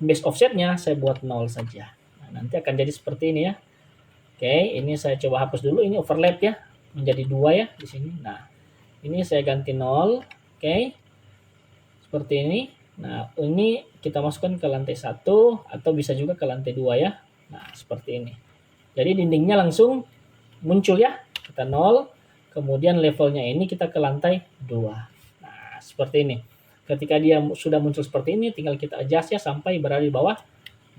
base offsetnya saya buat 0 saja. Nah, nanti akan jadi seperti ini ya. Oke, ini saya coba hapus dulu, ini overlap ya, menjadi 2 ya di sini. Nah, ini saya ganti 0, oke, seperti ini. Nah, ini kita masukkan ke lantai 1 atau bisa juga ke lantai 2 ya. Nah, seperti ini. Jadi dindingnya langsung muncul ya, kita 0, kemudian levelnya ini kita ke lantai 2. Nah, seperti ini. Ketika dia sudah muncul seperti ini, tinggal kita adjust ya sampai berada di bawah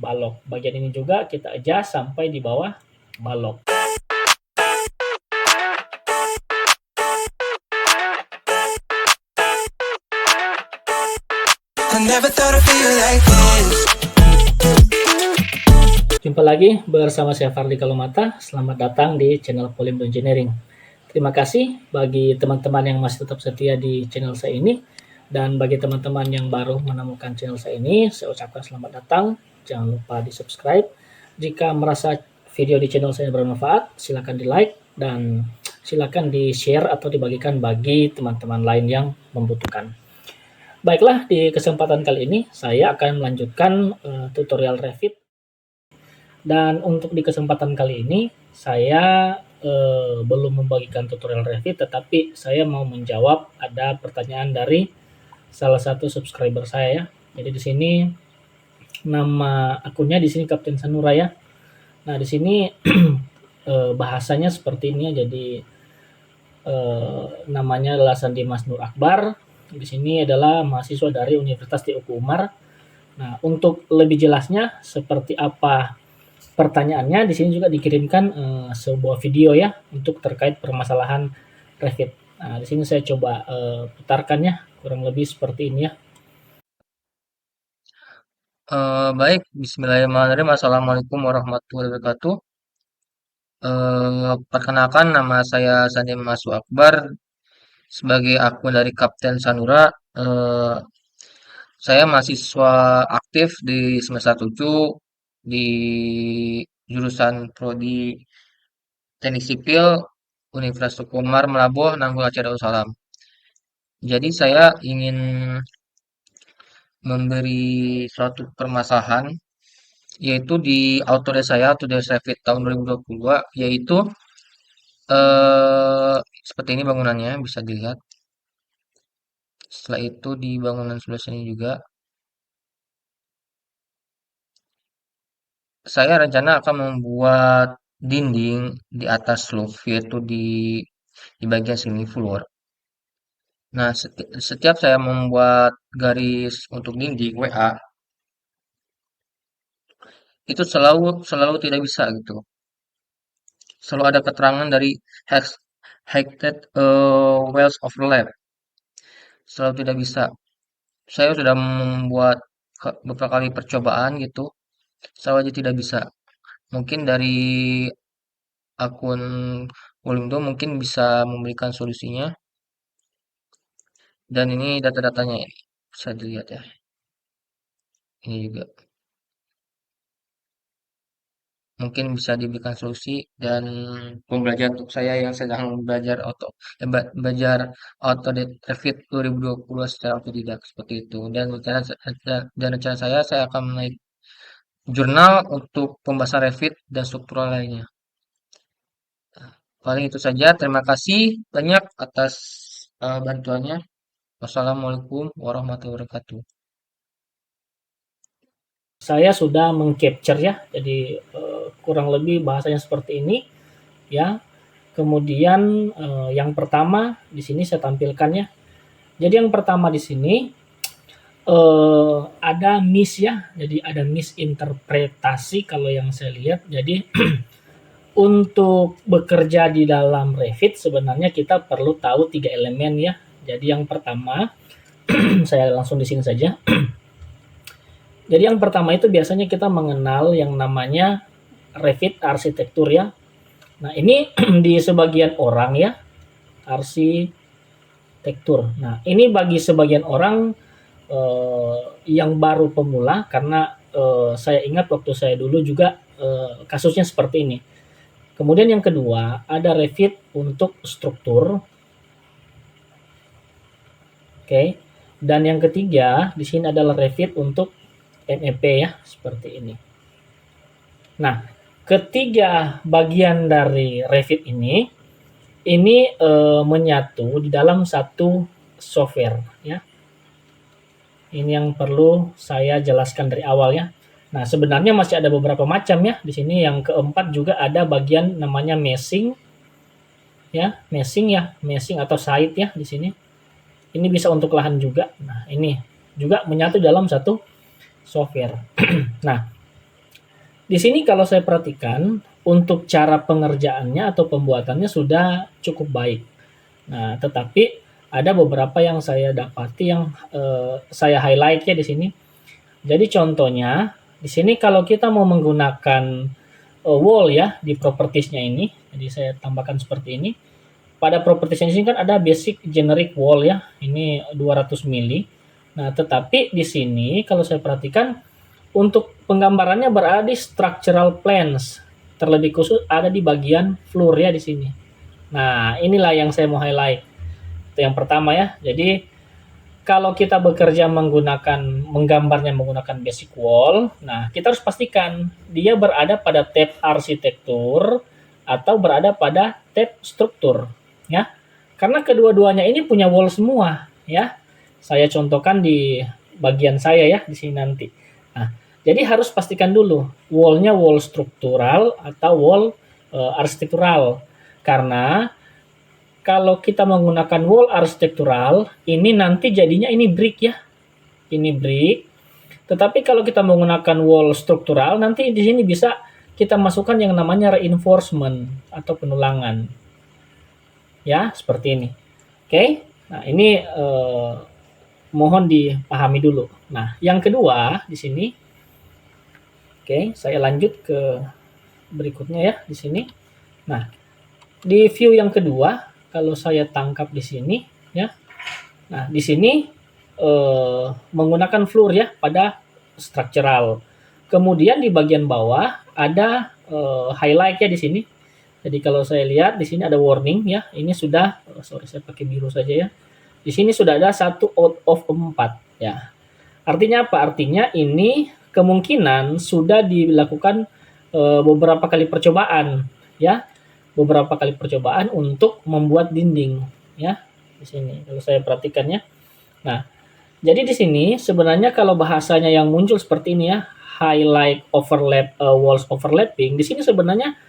balok. Bagian ini juga kita adjust sampai di bawah balok. Jumpa lagi bersama saya Fardi Kalumata. Selamat datang di channel Polymer Engineering. Terima kasih bagi teman-teman yang masih tetap setia di channel saya ini. Dan bagi teman-teman yang baru menemukan channel saya ini, saya ucapkan selamat datang. Jangan lupa di subscribe. Jika merasa video di channel saya bermanfaat, silakan di like dan silakan di share atau dibagikan bagi teman-teman lain yang membutuhkan. Baiklah, di kesempatan kali ini saya akan melanjutkan tutorial Revit. Dan untuk di kesempatan kali ini saya belum membagikan tutorial Revit, tetapi saya mau menjawab ada pertanyaan dari salah satu subscriber saya ya. Jadi di sini nama akunnya di sini Kapten Sanura ya. Nah, di sini bahasanya seperti ini ya. Jadi namanya adalah Sandi Mas Nur Akbar. Di sini adalah mahasiswa dari Universitas Teuku Umar. Nah, untuk lebih jelasnya seperti apa pertanyaannya, di sini juga dikirimkan sebuah video ya untuk terkait permasalahan Revit. Nah, di sini saya coba putarkan ya, kurang lebih seperti ini ya. Baik, Bismillahirrahmanirrahim. Assalamualaikum warahmatullahi wabarakatuh. Perkenalkan, nama saya Sandi Masu Akbar sebagai akun dari Kapten Sanura. Eh, saya mahasiswa aktif di semester 7 di jurusan Prodi Teknik Sipil Universitas Tukumar Melabuh Nanggul Aceh Darussalam. Jadi saya ingin memberi suatu permasalahan yaitu di Autodesk saya, Autodesk Revit tahun 2022, yaitu eh seperti ini bangunannya bisa dilihat. Setelah itu di bangunan sebelah sini juga saya rencana akan membuat dinding di atas roof yaitu di bagian sini floor. Nah, setiap saya membuat garis untuk dinding WA itu selalu selalu tidak bisa gitu. Selalu ada keterangan dari heighted wells overlap. Selalu tidak bisa. Saya sudah membuat beberapa kali percobaan gitu, selalu aja tidak bisa. Mungkin dari akun Wolindo mungkin bisa memberikan solusinya. Dan ini data-datanya ini bisa dilihat ya. Ini juga mungkin bisa diberikan solusi dan pembelajaran untuk saya yang sedang belajar belajar Autodesk Revit 2020 secara otodidak seperti itu. Dan rencana saya akan menaik jurnal untuk pembahasan Revit dan struktural lainnya. Paling itu saja. Terima kasih banyak atas bantuannya. Wassalamualaikum warahmatullahi wabarakatuh. Saya sudah mengcapture ya, jadi kurang lebih bahasanya seperti ini ya. Kemudian yang pertama di sini saya tampilkan ya. Jadi yang pertama di sini ada miss ya, jadi ada misinterpretasi kalau yang saya lihat. Jadi untuk bekerja di dalam Revit sebenarnya kita perlu tahu 3 elemen ya. Jadi yang pertama saya langsung di sini saja. Jadi yang pertama itu biasanya kita mengenal yang namanya Revit arsitektur ya. Nah, ini di sebagian orang ya, arsitektur. Nah, ini bagi sebagian orang yang baru pemula karena saya ingat waktu saya dulu juga kasusnya seperti ini. Kemudian yang kedua, ada Revit untuk struktur. Oke. Dan yang ketiga, di sini adalah Revit untuk MEP ya, seperti ini. Nah, ketiga bagian dari Revit ini menyatu di dalam satu software ya. Ini yang perlu saya jelaskan dari awal ya. Nah, sebenarnya masih ada beberapa macam ya. Di sini yang keempat juga ada bagian namanya meshing ya, meshing atau site ya di sini. Ini bisa untuk lahan juga. Nah, ini juga menyatu dalam satu software. Nah, di sini kalau saya perhatikan untuk cara pengerjaannya atau pembuatannya sudah cukup baik. Nah, tetapi ada beberapa yang saya dapati yang saya highlight ya di sini. Jadi contohnya di sini kalau kita mau menggunakan wall ya di propertiesnya ini, jadi saya tambahkan seperti ini. Pada propertiesnya ini kan ada basic generic wall ya, ini 200 mili. Nah, tetapi di sini kalau saya perhatikan untuk penggambarannya berada di structural plans, terlebih khusus ada di bagian floor ya di sini. Nah, inilah yang saya mau highlight. Itu yang pertama ya. Jadi kalau kita bekerja menggambarnya menggunakan basic wall, nah kita harus pastikan dia berada pada tab arsitektur atau berada pada tab struktur ya. Karena kedua-duanya ini punya wall semua ya. Saya contohkan di bagian saya ya di sini nanti. Nah, jadi harus pastikan dulu wall-nya wall struktural atau wall arsitektural. Karena kalau kita menggunakan wall arsitektural, ini nanti jadinya ini brick ya. Ini brick. Tetapi kalau kita menggunakan wall struktural, nanti di sini bisa kita masukkan yang namanya reinforcement atau penulangan. Ya, seperti ini. Oke. Nah, ini mohon dipahami dulu. Nah, yang kedua di sini. Oke, saya lanjut ke berikutnya ya di sini. Nah, di view yang kedua, kalau saya tangkap di sini ya. Nah, di sini menggunakan floor ya pada structural. Kemudian di bagian bawah ada highlight ya di sini. Jadi kalau saya lihat di sini ada warning ya. Ini sudah sorry saya pakai biru saja ya. Di sini sudah ada 1 out of 4 ya. Artinya apa? Artinya ini kemungkinan sudah dilakukan beberapa kali percobaan ya. Beberapa kali percobaan untuk membuat dinding ya di sini kalau saya perhatikan ya. Nah, jadi di sini sebenarnya kalau bahasanya yang muncul seperti ini ya, highlight overlap walls overlapping, di sini sebenarnya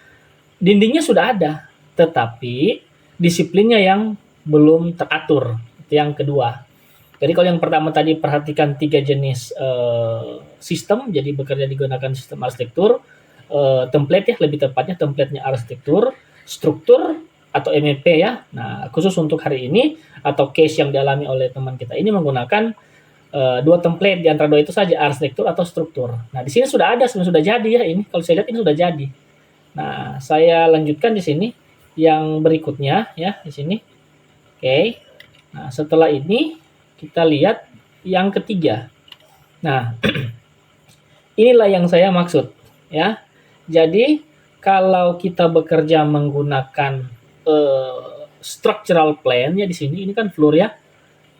dindingnya sudah ada, tetapi disiplinnya yang belum teratur. Itu yang kedua. Jadi kalau yang pertama tadi perhatikan 3 jenis sistem, jadi bekerja digunakan sistem arsitektur, template ya lebih tepatnya templatenya arsitektur, struktur atau MEP ya. Nah, khusus untuk hari ini atau case yang dialami oleh teman kita ini menggunakan 2 template di antara 2 itu saja, arsitektur atau struktur. Nah, di sini sudah ada, sudah jadi ya ini. Kalau saya lihat ini sudah jadi. Nah, saya lanjutkan di sini yang berikutnya ya di sini. Oke. Nah, setelah ini kita lihat yang ketiga. Nah, inilah yang saya maksud ya. Jadi kalau kita bekerja menggunakan structural plan ya di sini, ini kan floor ya.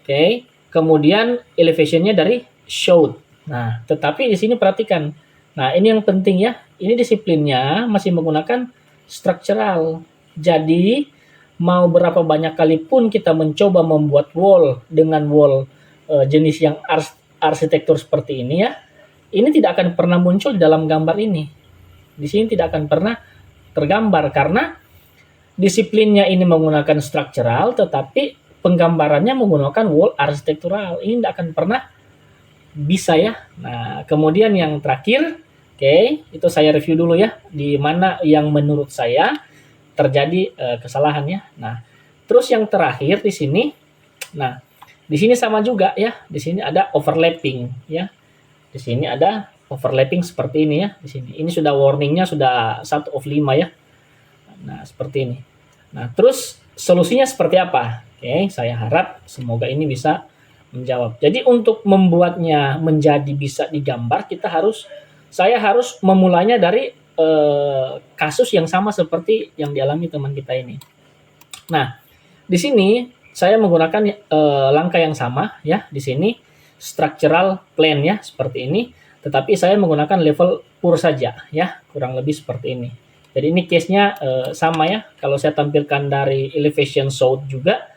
Oke. Kemudian elevationnya dari showed. Nah, tetapi di sini perhatikan. Nah, ini yang penting ya. Ini disiplinnya masih menggunakan structural. Jadi mau berapa banyak kali pun kita mencoba membuat wall dengan wall jenis yang arsitektur seperti ini ya, ini tidak akan pernah muncul di dalam gambar ini. Di sini tidak akan pernah tergambar karena disiplinnya ini menggunakan structural, tetapi penggambarannya menggunakan wall arsitektural. Ini tidak akan pernah bisa ya. Nah, kemudian yang terakhir, oke, itu saya review dulu ya, di mana yang menurut saya terjadi kesalahan ya. Nah, terus yang terakhir di sini, nah di sini sama juga ya. Di sini ada overlapping ya. Di sini ada overlapping seperti ini ya di sini. Ini sudah warningnya sudah 1 of 5 ya. Nah, seperti ini. Nah, terus solusinya seperti apa? Oke, saya harap semoga ini bisa menjawab. Jadi untuk membuatnya menjadi bisa digambar, saya harus memulainya dari kasus yang sama seperti yang dialami teman kita ini. Nah, di sini saya menggunakan langkah yang sama ya di sini structural plan ya seperti ini. tetapi saya menggunakan level pur saja ya, kurang lebih seperti ini. Jadi ini case-nya sama ya, kalau saya tampilkan dari elevation south juga,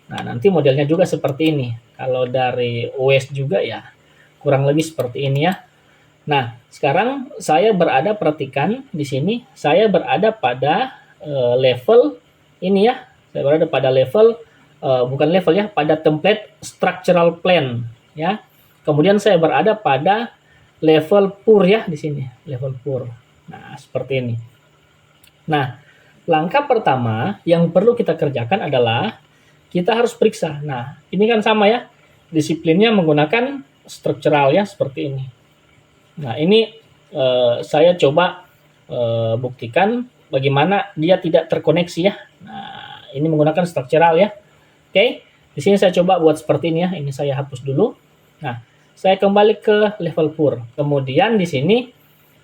nah nanti modelnya juga seperti ini. Kalau dari west juga ya kurang lebih seperti ini ya. Nah, sekarang saya berada, perhatikan di sini, saya berada pada level ini ya. Saya berada pada level bukan level ya, pada template structural plan ya. Kemudian saya berada pada level pur ya di sini, level pur. Nah, seperti ini. Nah, langkah pertama yang perlu kita kerjakan adalah kita harus periksa. Nah, ini kan sama ya, disiplinnya menggunakan struktural ya, seperti ini. Nah, ini saya coba buktikan bagaimana dia tidak terkoneksi ya. Nah, ini menggunakan struktural ya. Oke, di sini saya coba buat seperti ini ya. Ini saya hapus dulu. Nah, saya kembali ke level pur. Kemudian di sini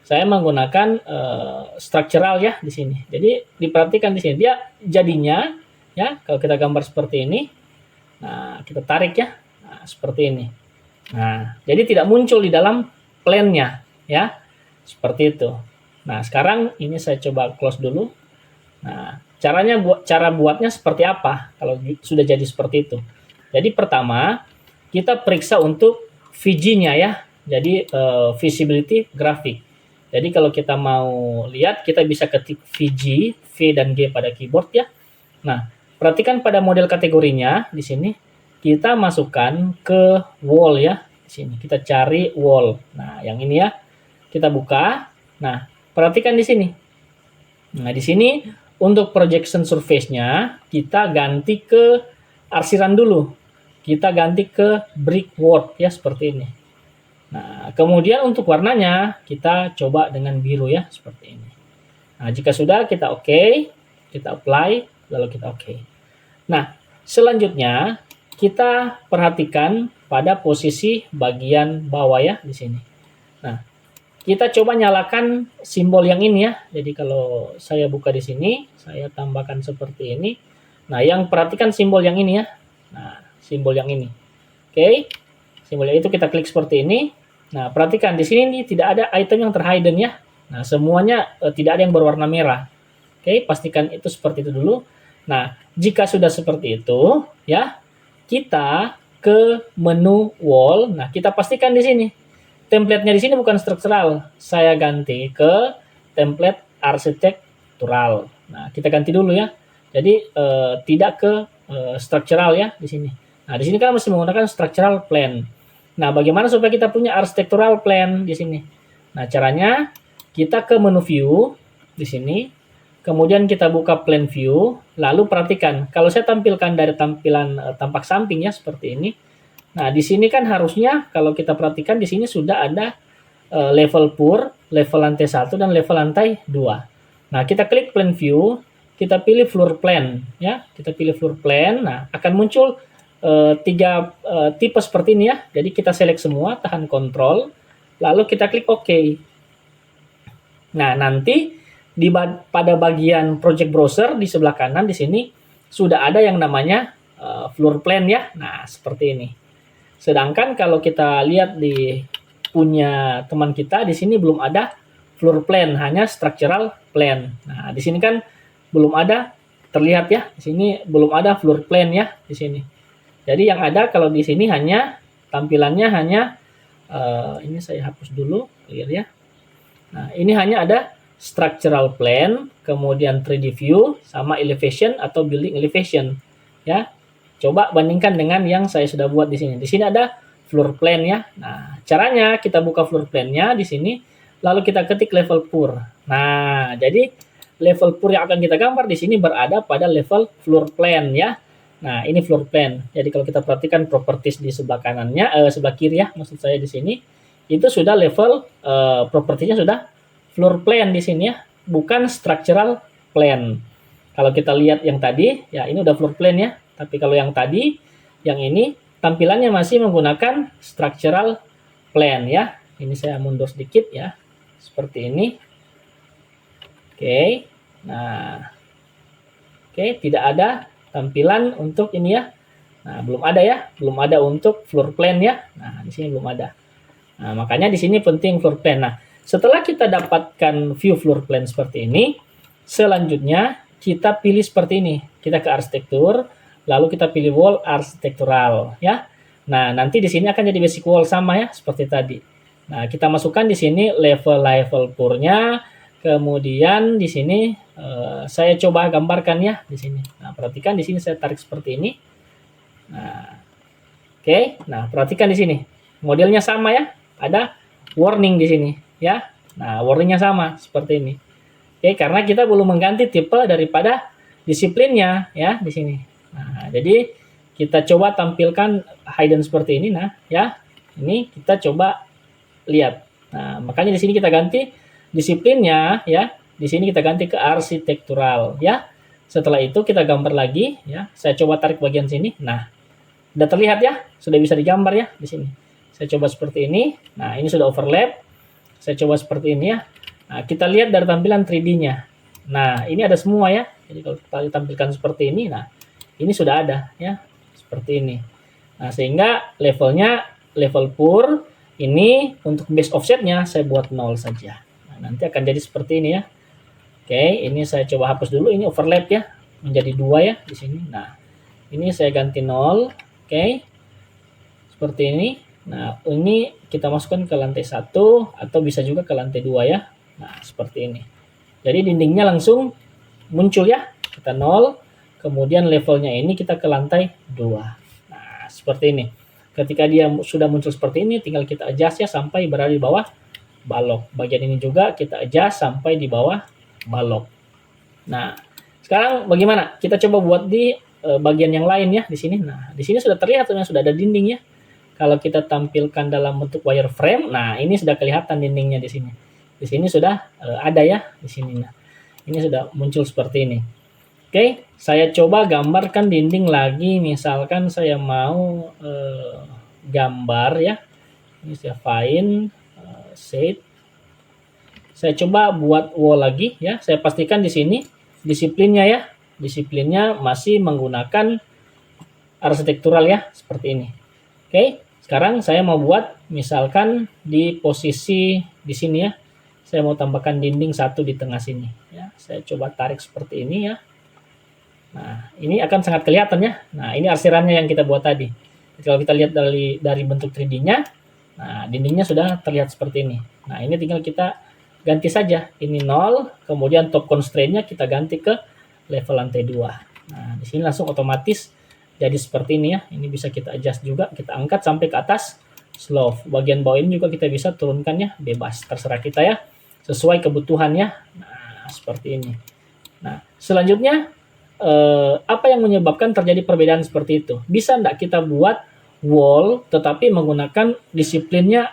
saya menggunakan struktural ya di sini. Jadi diperhatikan di sini dia jadinya ya, kalau kita gambar seperti ini. Nah, kita tarik ya. Nah, seperti ini. Nah, jadi tidak muncul di dalam plan-nya ya. Seperti itu. Nah, sekarang ini saya coba close dulu. Nah, cara buatnya seperti apa kalau sudah jadi seperti itu. Jadi pertama, kita periksa untuk VG-nya ya. Jadi visibility graphic. Jadi kalau kita mau lihat, kita bisa ketik VG, V dan G pada keyboard ya. Nah, perhatikan pada model kategorinya di sini kita masukkan ke wall ya. Di sini kita cari wall. Nah, yang ini ya. Kita buka. Nah, perhatikan di sini. Nah, di sini untuk projection surface-nya kita ganti ke arsiran dulu. Kita ganti ke brickwork ya, seperti ini. Nah, kemudian untuk warnanya kita coba dengan biru ya, seperti ini. Nah, jika sudah kita oke, kita apply, lalu kita oke. Nah, selanjutnya kita perhatikan pada posisi bagian bawah ya di sini. Nah, kita coba nyalakan simbol yang ini ya. Jadi kalau saya buka di sini, saya tambahkan seperti ini. Nah, yang perhatikan simbol yang ini ya. Nah, simbol yang ini. Oke. Simbol yang itu kita klik seperti ini. Nah, perhatikan di sini nih tidak ada item yang terhidden ya. Nah, semuanya tidak ada yang berwarna merah. Oke, pastikan itu seperti itu dulu. Nah, jika sudah seperti itu ya, kita ke menu wall. Nah, kita pastikan di sini template-nya di sini bukan struktural. Saya ganti ke template arsitektural. Nah, kita ganti dulu ya. Jadi tidak ke struktural ya di sini. Nah, di sini kan masih menggunakan structural plan. Nah, bagaimana supaya kita punya architectural plan di sini? Nah, caranya kita ke menu view di sini. Kemudian kita buka plan view, lalu perhatikan kalau saya tampilkan dari tampilan tampak samping ya seperti ini. Nah, di sini kan harusnya kalau kita perhatikan di sini sudah ada level pur, level lantai 1 dan level lantai 2. Nah, kita klik plan view, kita pilih floor plan ya, kita pilih floor plan. Nah, akan muncul tiga tipe seperti ini ya. Jadi kita select semua, tahan kontrol, lalu kita klik OK. Nah, nanti pada bagian project browser di sebelah kanan di sini sudah ada yang namanya floor plan ya. Nah, seperti ini. Sedangkan kalau kita lihat di punya teman kita di sini belum ada floor plan, hanya structural plan. Nah, di sini kan belum ada, terlihat ya. Di sini belum ada floor plan ya di sini. Jadi yang ada kalau di sini hanya tampilannya hanya ini saya hapus dulu, clear ya. Nah, ini hanya ada structural plan, kemudian 3D view sama elevation atau building elevation ya. Coba bandingkan dengan yang saya sudah buat di sini. Di sini ada floor plan ya. Nah, caranya kita buka floor plan-nya di sini, lalu kita ketik level pur. Nah, jadi level pur yang akan kita gambar di sini berada pada level floor plan ya. Nah, ini floor plan. Jadi kalau kita perhatikan properties di sebelah kanannya, sebelah kiri ya, maksud saya di sini, itu sudah level propertinya sudah floor plan di sini ya, bukan structural plan. Kalau kita lihat yang tadi, ya ini udah floor plan ya. Tapi kalau yang tadi, yang ini tampilannya masih menggunakan structural plan ya. Ini saya mundur sedikit ya, seperti ini. Oke, nah, oke, tidak ada tampilan untuk ini ya. Nah, belum ada ya, belum ada untuk floor plan ya. Nah, di sini belum ada. Nah, makanya di sini penting floor plan. Nah, setelah kita dapatkan view floor plan seperti ini, selanjutnya kita pilih seperti ini. Kita ke arsitektur, lalu kita pilih wall arsitektural, ya. Nah, nanti di sini akan jadi basic wall sama ya, seperti tadi. Nah, kita masukkan di sini level-level purnya, kemudian di sini saya coba gambarkan ya di sini. Nah, perhatikan di sini saya tarik seperti ini. Nah, oke. Nah, perhatikan di sini. Modelnya sama ya. Ada warning di sini ya. Nah, warningnya sama seperti ini. Oke, karena kita belum mengganti tipe daripada disiplinnya ya di sini. Nah, jadi kita coba tampilkan hidden seperti ini. Nah, ya. Ini kita coba lihat. Nah, makanya di sini kita ganti disiplinnya ya. Di sini kita ganti ke arsitektural ya. Setelah itu kita gambar lagi ya. Saya coba tarik bagian sini. Nah, sudah terlihat ya, sudah bisa digambar ya di sini. Saya coba seperti ini. Nah, ini sudah overlap. Saya coba seperti ini ya. Nah, kita lihat dari tampilan 3D-nya. Nah, ini ada semua ya. Jadi kalau kita tampilkan seperti ini, nah ini sudah ada ya, seperti ini. Nah, sehingga levelnya level pur ini untuk base offsetnya saya buat 0 saja. Nah, nanti akan jadi seperti ini ya. Oke, ini saya coba hapus dulu. Ini overlap ya, menjadi 2 ya di sini. Nah, ini saya ganti 0. Oke, seperti ini. Nah, ini kita masukkan ke lantai 1 atau bisa juga ke lantai 2 ya. Nah, seperti ini. Jadi dindingnya langsung muncul ya. Kita 0, kemudian levelnya ini kita ke lantai 2. Nah, seperti ini. Ketika dia sudah muncul seperti ini, tinggal kita adjust ya sampai berada di bawah balok. Bagian ini juga kita adjust sampai di bawah balok. Nah, sekarang bagaimana? Kita coba buat di bagian yang lain ya di sini. Nah, di sini sudah terlihat sudah ada dinding ya. Kalau kita tampilkan dalam bentuk wireframe, nah ini sudah kelihatan dindingnya di sini. Di sini sudah ada ya di sini. Nah, ini sudah muncul seperti ini. Oke, saya coba gambarkan dinding lagi. Misalkan saya mau gambar ya. Ini saya find set. Saya coba buat wall lagi ya. Saya pastikan di sini disiplinnya ya. Disiplinnya masih menggunakan arsitektural ya, seperti ini. Oke, sekarang saya mau buat misalkan di posisi di sini ya. Saya mau tambahkan dinding 1 di tengah sini ya. Saya coba tarik seperti ini ya. Nah, ini akan sangat kelihatan ya. Nah, ini arsirannya yang kita buat tadi. Kalau kita lihat dari bentuk 3D-nya, nah dindingnya sudah terlihat seperti ini. Nah, ini tinggal kita ganti saja. Ini 0, kemudian top constraint-nya kita ganti ke level lantai 2. Nah, di sini langsung otomatis jadi seperti ini ya. Ini bisa kita adjust juga, kita angkat sampai ke atas slope. Bagian bawah ini juga kita bisa turunkan ya, bebas, terserah kita ya, sesuai kebutuhannya. Nah, seperti ini. Nah, selanjutnya apa yang menyebabkan terjadi perbedaan seperti itu? Bisa enggak kita buat wall tetapi menggunakan disiplinnya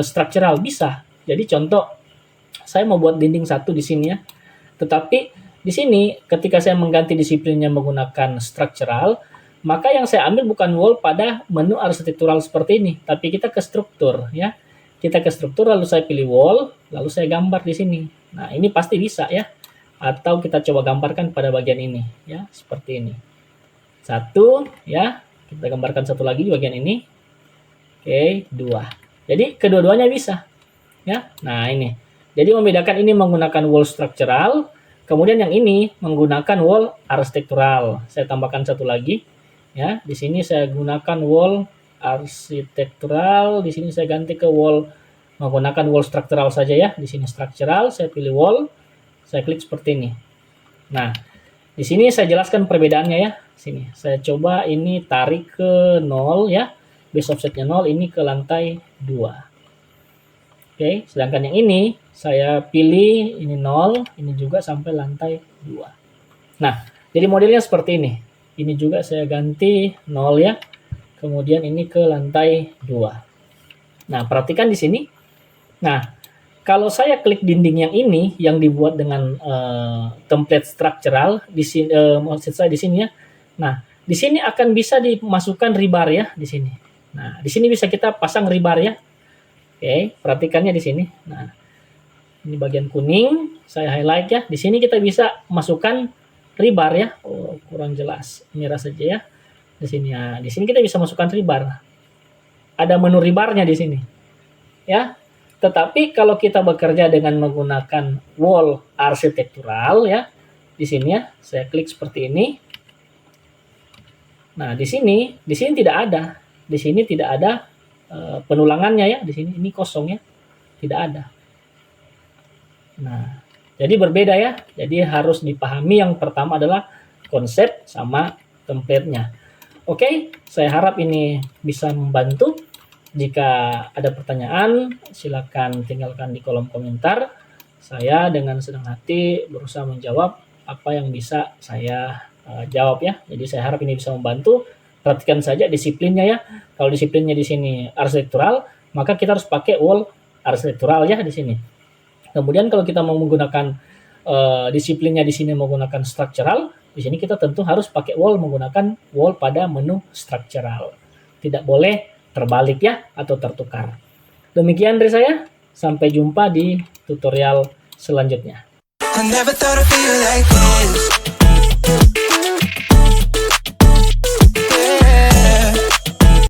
structural? Bisa. Jadi contoh, saya mau buat dinding 1 di sini ya. Tetapi di sini ketika saya mengganti disiplinnya menggunakan structural, maka yang saya ambil bukan wall pada menu arsitektural seperti ini, tapi kita ke struktur ya. Kita ke struktur lalu saya pilih wall, lalu saya gambar di sini. Nah, ini pasti bisa ya. Atau kita coba gambarkan pada bagian ini ya, seperti ini. 1 ya, kita gambarkan 1 lagi di bagian ini. Oke, 2. Jadi kedua-duanya bisa ya. Nah, ini. Jadi membedakan ini menggunakan wall structural, kemudian yang ini menggunakan wall arsitektural. Saya tambahkan 1 lagi ya. Di sini saya gunakan wall arsitektural, di sini saya ganti ke wall menggunakan wall structural saja ya. Di sini structural, saya pilih wall, saya klik seperti ini. Nah, di sini saya jelaskan perbedaannya ya. Sini, saya coba ini tarik ke 0 ya. Base offsetnya 0, ini ke lantai 2. Oke, sedangkan yang ini saya pilih ini 0, ini juga sampai lantai 2. Nah, jadi modelnya seperti ini. Ini juga saya ganti 0 ya. Kemudian ini ke lantai 2. Nah, perhatikan di sini. Nah, kalau saya klik dinding yang ini yang dibuat dengan template structural di sini, maksud saya di sini ya. Nah, di sini akan bisa dimasukkan rebar ya di sini. Nah, di sini bisa kita pasang rebar ya. Oke, perhatikannya di sini. Nah, ini bagian kuning, saya highlight ya. Di sini kita bisa masukkan rebar ya. Oh, kurang jelas. Merah saja ya. Di sini ya. Di sini kita bisa masukkan rebar. Ada menu rebarnya di sini. ya. Tetapi kalau kita bekerja dengan menggunakan wall arsitektural ya, di sini ya, saya klik seperti ini. Nah, di sini tidak ada. Di sini tidak ada penulangannya ya, di sini ini kosong ya. Tidak ada. Nah, jadi berbeda ya. Jadi harus dipahami yang pertama adalah konsep sama template-nya. Oke, saya harap ini bisa membantu. Jika ada pertanyaan, silakan tinggalkan di kolom komentar. Saya dengan senang hati berusaha menjawab apa yang bisa saya jawab ya. Jadi saya harap ini bisa membantu. Perhatikan saja disiplinnya ya. Kalau disiplinnya di sini arsitektural, maka kita harus pakai wall arsitektural ya di sini. Kemudian kalau kita mau menggunakan disiplinnya di sini menggunakan structural, di sini kita tentu harus pakai wall menggunakan wall pada menu structural. Tidak boleh terbalik ya atau tertukar. Demikian dari saya. Sampai jumpa di tutorial selanjutnya. I never thought I'd feel like this.